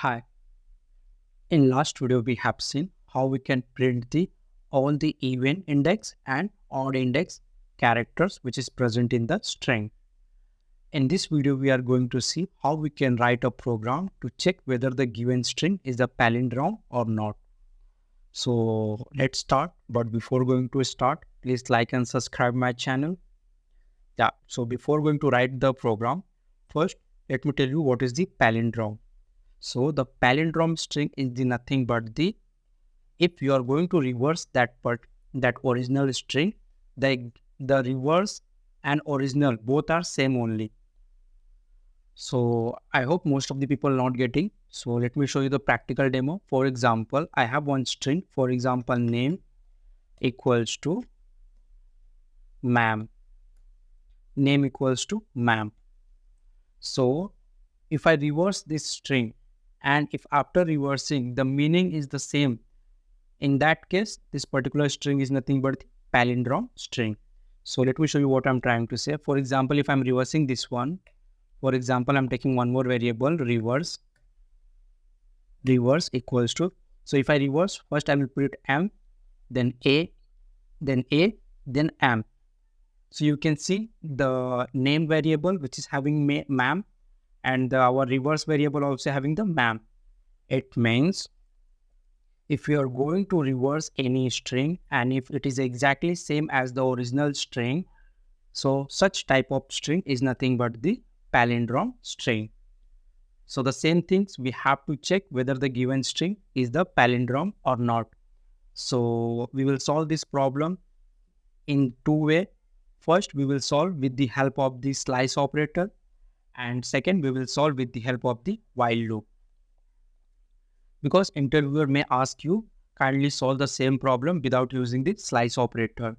Hi. In last video we have seen how we can print the all the even index and odd index characters which is present in the string. In this video we are going to see how we can write a program to check whether the given string is a palindrome or not. So let's start, but before going to start, please like and subscribe my channel. So before going to write the program, first let me tell you what is the palindrome. So the palindrome string is the nothing but the if you are going to reverse that original string, the reverse and original both are same only. So I hope most of the people not getting. So let me show you the practical demo. For example, I have one string. For example, name equals to ma'am. Name equals to ma'am. So if I reverse this string and if after reversing the meaning is the same, in that case, this particular string is nothing but the palindrome string. So let me show you what I'm trying to say. For example, if I'm reversing this one, for example, I'm taking one more variable, reverse equals to. So if I reverse, first I will put m, then a, then a, then m. So you can see the name variable which is having ma'am and our reverse variable also having the ma'am. It means if you are going to reverse any string and if it is exactly same as the original string, so such type of string is nothing but the palindrome string. So the same things we have to check whether the given string is the palindrome or not. So we will solve this problem in two ways. First, we will solve with the help of the slice operator, and second, we will solve with the help of the while loop. Because interviewer may ask you, kindly solve the same problem without using the slice operator.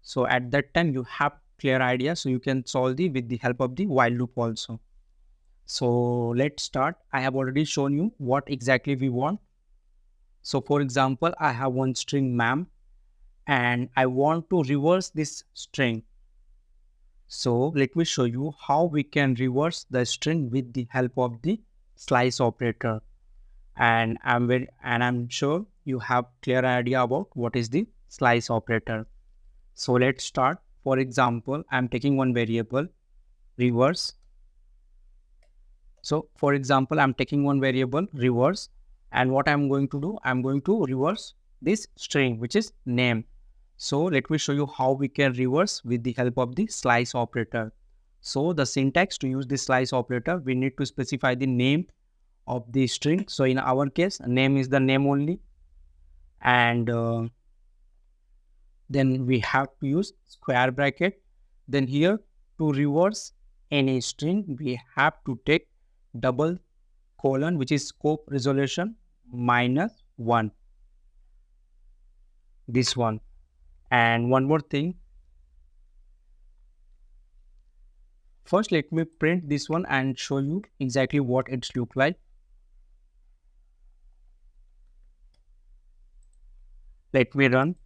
So at that time you have clear idea, so you can solve with the help of the while loop also. So let's start. I have already shown you what exactly we want. So for example, I have one string ma'am and I want to reverse this string. So let me show you how we can reverse the string with the help of the slice operator. And I'm sure you have clear idea about what is the slice operator. So let's start. For example, I'm taking one variable reverse. So for example, I'm taking one variable reverse, and what I'm going to do, I'm going to reverse this string which is name. So let me show you how we can reverse with the help of the slice operator. So the syntax to use the slice operator, we need to specify the name of the string. So in our case, name is the name only, and then we have to use square bracket. Then here to reverse any string, we have to take double colon, which is scope resolution -1, this one. And one more thing, first let me print this one and show you exactly what it's look like. Let me run.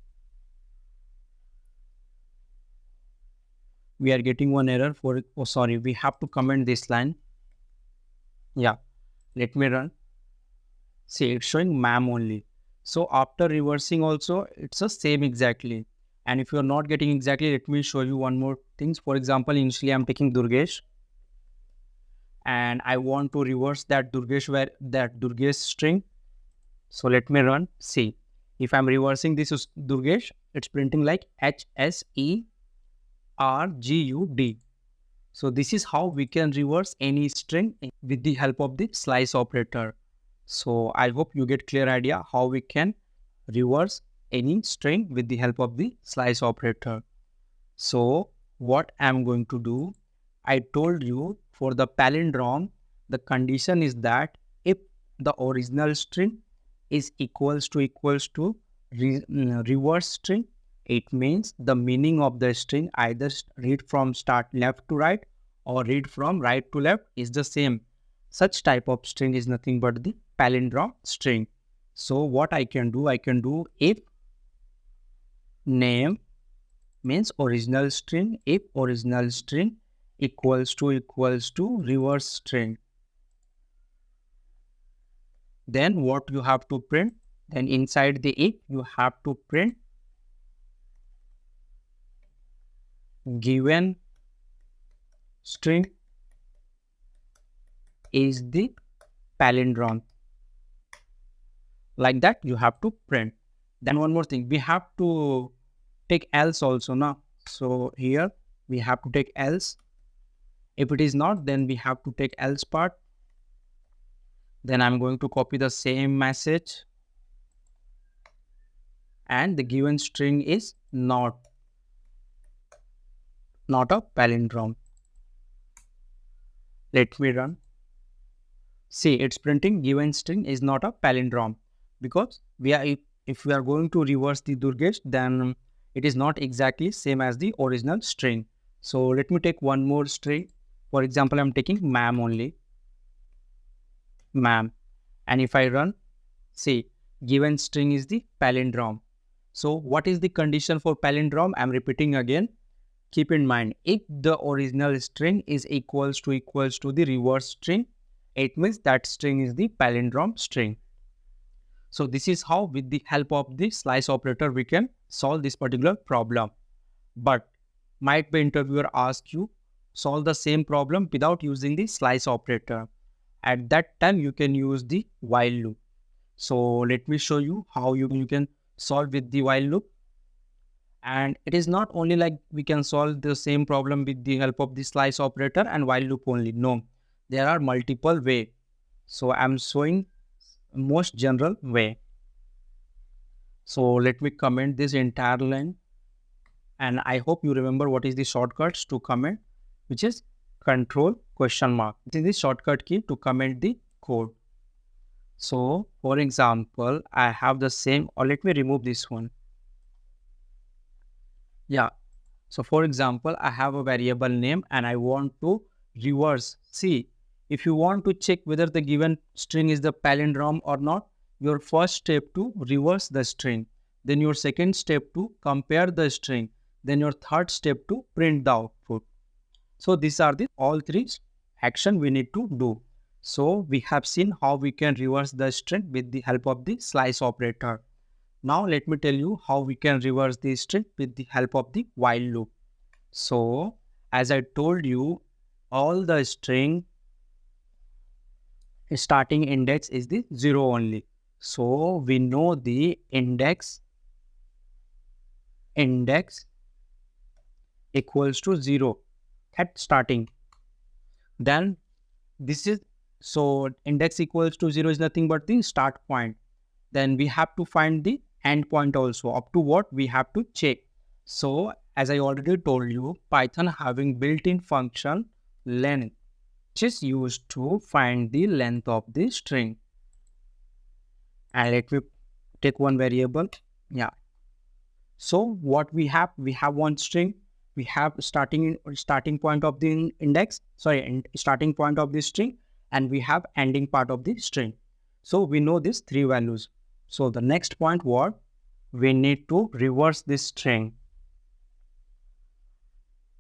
We are getting one error for, oh sorry, we have to comment this line. Yeah, let me run. See, it's showing ma'am only. So after reversing also, it's the same exactly. And if you're not getting exactly, let me show you one more things. For example, initially I'm taking Durgesh and I want to reverse that Durgesh string. So let me run. See, if I'm reversing this is Durgesh, it's printing like HSERGUD. So this is how we can reverse any string with the help of the slice operator. So I hope you get clear idea how we can reverse any string with the help of the slice operator. So what I'm going to do, I told you for the palindrome, the condition is that if the original string is equals to reverse string, it means the meaning of the string either read from start left to right or read from right to left is the same. Such type of string is nothing but the palindrome string. So what I can do if name means original string, if original string equals to reverse string. Then what you have to print? Then inside the if you have to print given string is the palindrome. Like that you have to print. Then one more thing, we have to take else also now. So here we have to take else. If it is not, then we have to take else part. Then I'm going to copy the same message, and the given string is not a palindrome. Let me run. See, it's printing given string is not a palindrome, because we are, if we are going to reverse the Durgesh, then it is not exactly same as the original string. So let me take one more string. For example, I'm taking ma'am only, ma'am. And if I run, see, given string is the palindrome. So what is the condition for palindrome? I'm repeating again. Keep in mind, if the original string is equals to the reverse string, it means that string is the palindrome string. So this is how, with the help of the slice operator, we can solve this particular problem. But might be interviewer ask you, solve the same problem without using the slice operator. At that time, you can use the while loop. So let me show you how you can solve with the while loop. And it is not only like we can solve the same problem with the help of the slice operator and while loop only. No, there are multiple way. So I'm showing most general way. So let me comment this entire line. And I hope you remember what is the shortcuts to comment, which is control question mark. This is the shortcut key to comment the code. So for example, I have the same, or let me remove this one. Yeah. So for example, I have a variable name and I want to reverse. See, if you want to check whether the given string is the palindrome or not, your first step to reverse the string, then your second step to compare the string, then your third step to print the output. So these are the all three action we need to do. So we have seen how we can reverse the string with the help of the slice operator. Now let me tell you how we can reverse the string with the help of the while loop. So as I told you, all the string starting index is the 0 only. So we know the index equals to 0 at starting. Then this is, so index equals to 0 is nothing but the start point. Then we have to find the end point also. Up to what we have to check. So as I already told you, Python having built-in function length, which is used to find the length of the string. And let me take one variable. Yeah. So what we have one string. We have starting point of the index, starting point of the string, and we have ending part of the string. So we know these three values. So the next point, what we need to reverse this string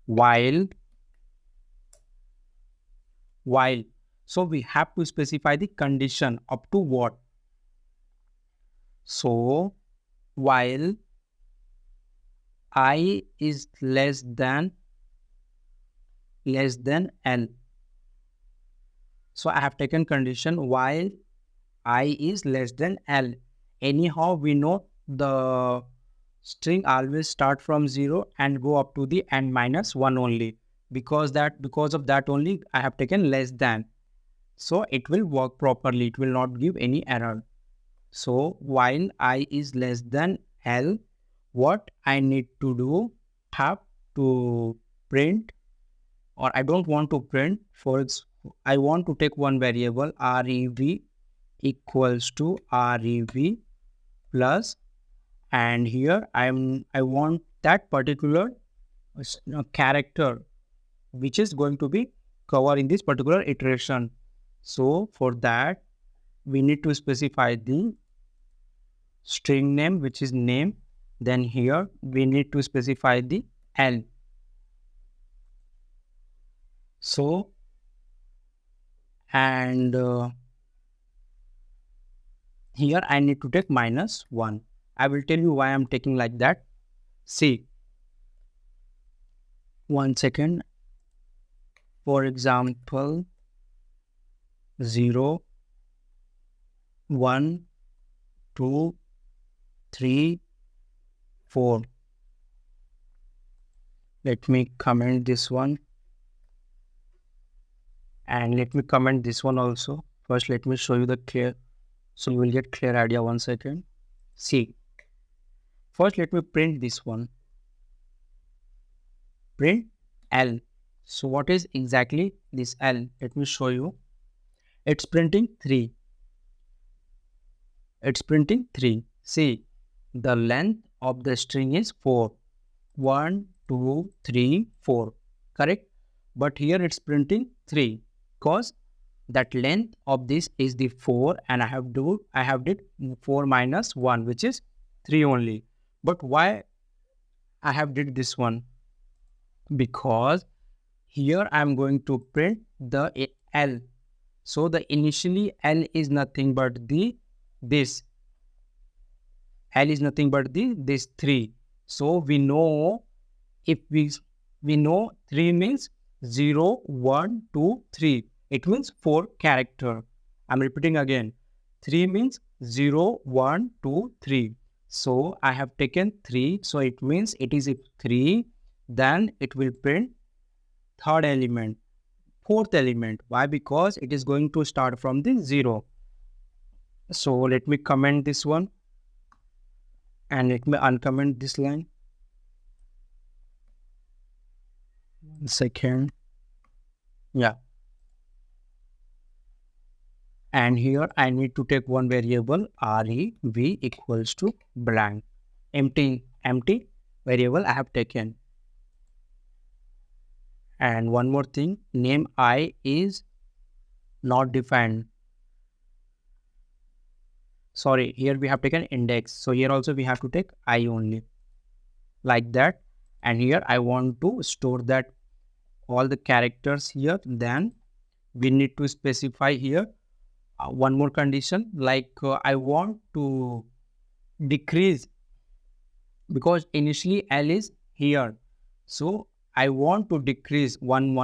while. So we have to specify the condition up to what. So while I is less than L. So I have taken condition while I is less than L. Anyhow, we know the string always start from 0 and go up to the n minus 1 only. Because of that only I have taken less than. So it will work properly. It will not give any error. So while I is less than L, what I need to do, have to print, or I don't want to print, I want to take one variable rev equals to rev plus, and here I want that particular character which is going to be covered in this particular iteration. So for that we need to specify the string name, which is name. Then here we need to specify the L. So and here I need to take -1. I will tell you why I'm taking like that. See, 1 second. For example, 0, 1, 2, 3, 4. Let me comment this one, and let me comment this one also. First, let me show you the clear, so you will get clear idea. 1 second. See, first let me print this one. Print L. So what is exactly this L? Let me show you. It's printing 3. It's printing 3. See, the length of the string is 4. 1, 2, 3, 4. Correct? But here it's printing 3 because that length of this is the 4, and I have did 4 minus 1, which is 3 only. But why I have did this one? Because here I am going to print the L. So the initially L is nothing but this. L is nothing but this 3. So we know, if we know 3 means 0, 1, 2, 3. It means 4 character. I'm repeating again. 3 means 0, 1, 2, 3. So I have taken 3. So it means it is 3. Then it will print third element, fourth element. Why? Because it is going to start from the 0. So let me comment this one, and let me uncomment this line. 1 second. Yeah. And here I need to take one variable, rev equals to blank. Empty variable I have taken. And one more thing, name I is not defined. Sorry, here we have taken index. So here also we have to take I only. Like that. And here I want to store that all the characters here. Then we need to specify here one more condition, like I want to decrease, because initially L is here. So I want to decrease one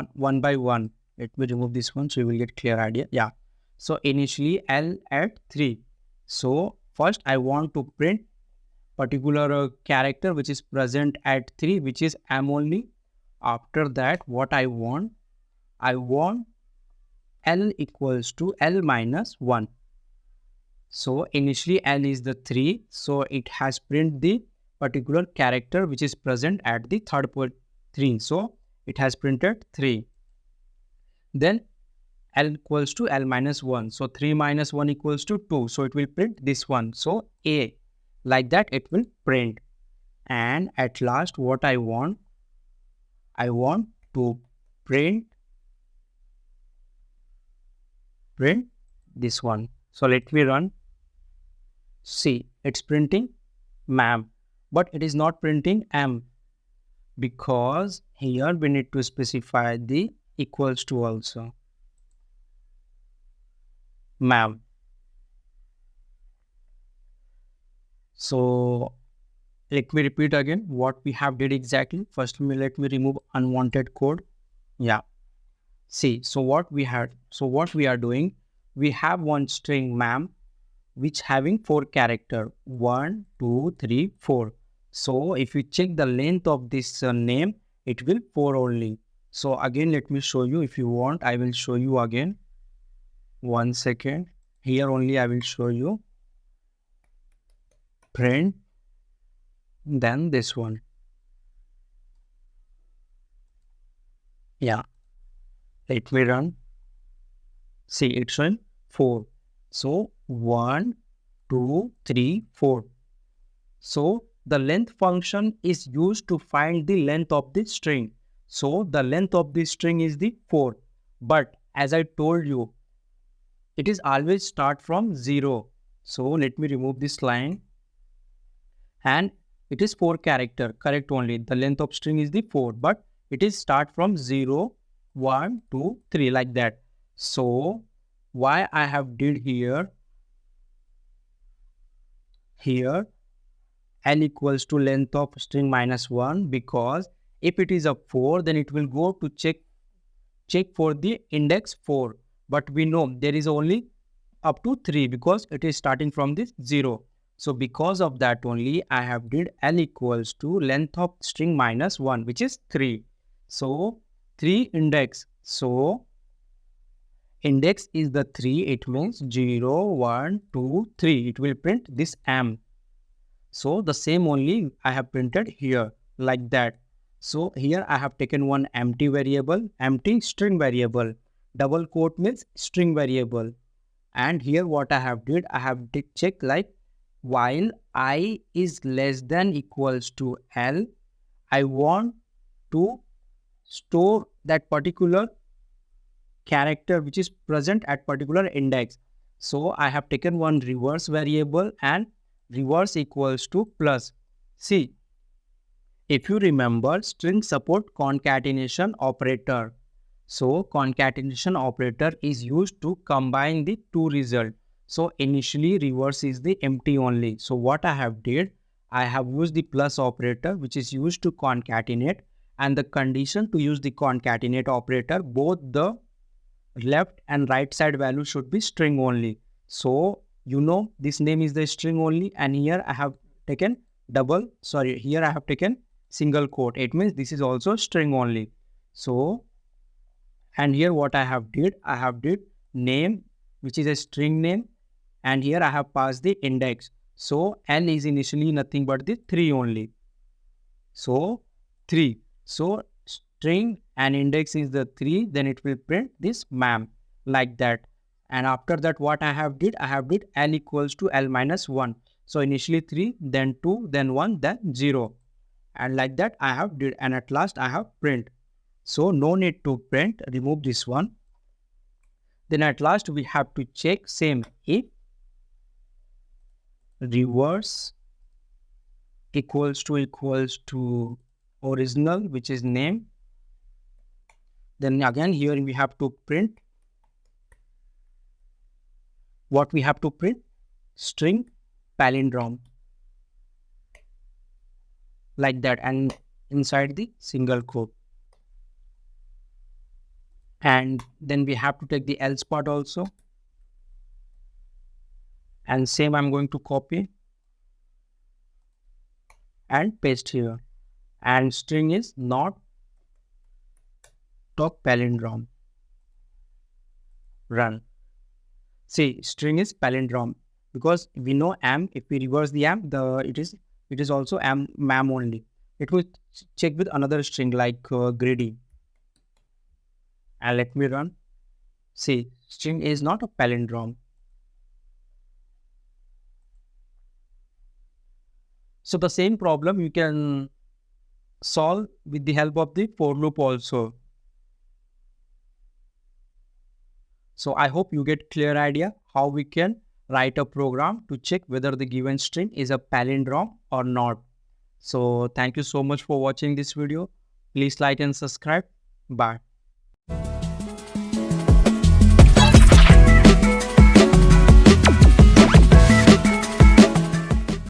by one. Let me remove this one so you will get clear idea. Yeah. So initially L at 3. So first I want to print particular character which is present at 3, which is M only. After that, what I want L equals to L minus 1. So initially L is the 3. So it has print the particular character which is present at the third port 3. So it has printed 3. Then L equals to L minus 1. So 3 minus 1 equals to 2. So it will print this one. So A. Like that it will print. And at last what I want to print this one. So let me run. See, it's printing mam, but it is not printing M, because here we need to specify the equals to also. Mam. So let me repeat again what we have did exactly. First, let me remove unwanted code. Yeah. See, so what we are doing, we have one string mam which having 4 character, 1, 2, 3, 4. So if you check the length of this name, it will 4 only. So again, let me show you. If you want, I will show you again. 1 second. Here only I will show you. Print. Then this one. Yeah. Let me run. See, it's showing 4. So 1, 2, 3, 4. So the length function is used to find the length of the string. So the length of the string is the 4. But as I told you, it is always start from 0. So let me remove this line. And it is 4 character, correct only. The length of string is the 4, but it is start from 0, 1, 2, 3 like that. So why I have did here, here L equals to length of string minus 1, because if it is a 4, then it will go to check for the index 4. But we know there is only up to 3 because it is starting from this 0. So because of that only I have did L equals to length of string minus 1, which is 3. So 3 index. So index is the 3. It means 0, 1, 2, 3. It will print this M. So the same only I have printed here like that. So here I have taken one empty variable, empty string variable. Double quote means string variable. And here what I have did, I have did check like while I is less than equals to L, I want to store that particular character which is present at particular index. So I have taken one reverse variable and reverse equals to plus. See, if you remember, string support concatenation operator. So concatenation operator is used to combine the two results. So initially reverse is the empty only. So what I have did, I have used the plus operator which is used to concatenate, and the condition to use the concatenate operator, both the left and right side value should be string only. So you know this name is the string only, and here I have taken here I have taken single quote. It means this is also string only. So and here what I have did name which is a string name, and here I have passed the index. So N is initially nothing but the 3 only. So 3. So string and index is the 3, then it will print this mam like that. And after that what I have did L equals to L minus 1. So initially 3, then 2, then 1, then 0. And like that I have did, and at last I have print. So no need to print, remove this one. Then at last we have to check same if reverse equals to original which is name. Then again here we have to print what we have to print, string palindrome like that, and inside the single quote. And then we have to take the else part also, and same I'm going to copy and paste here. And string is not talk palindrome, run. See, string is palindrome because we know am, if we reverse the am, it is also am mam only. It will check with another string like greedy. And let me run. See, string is not a palindrome. So the same problem you can solve with the help of the for loop also. So I hope you get clear idea how we can write a program to check whether the given string is a palindrome or not. So thank you so much for watching this video. Please like and subscribe. Bye.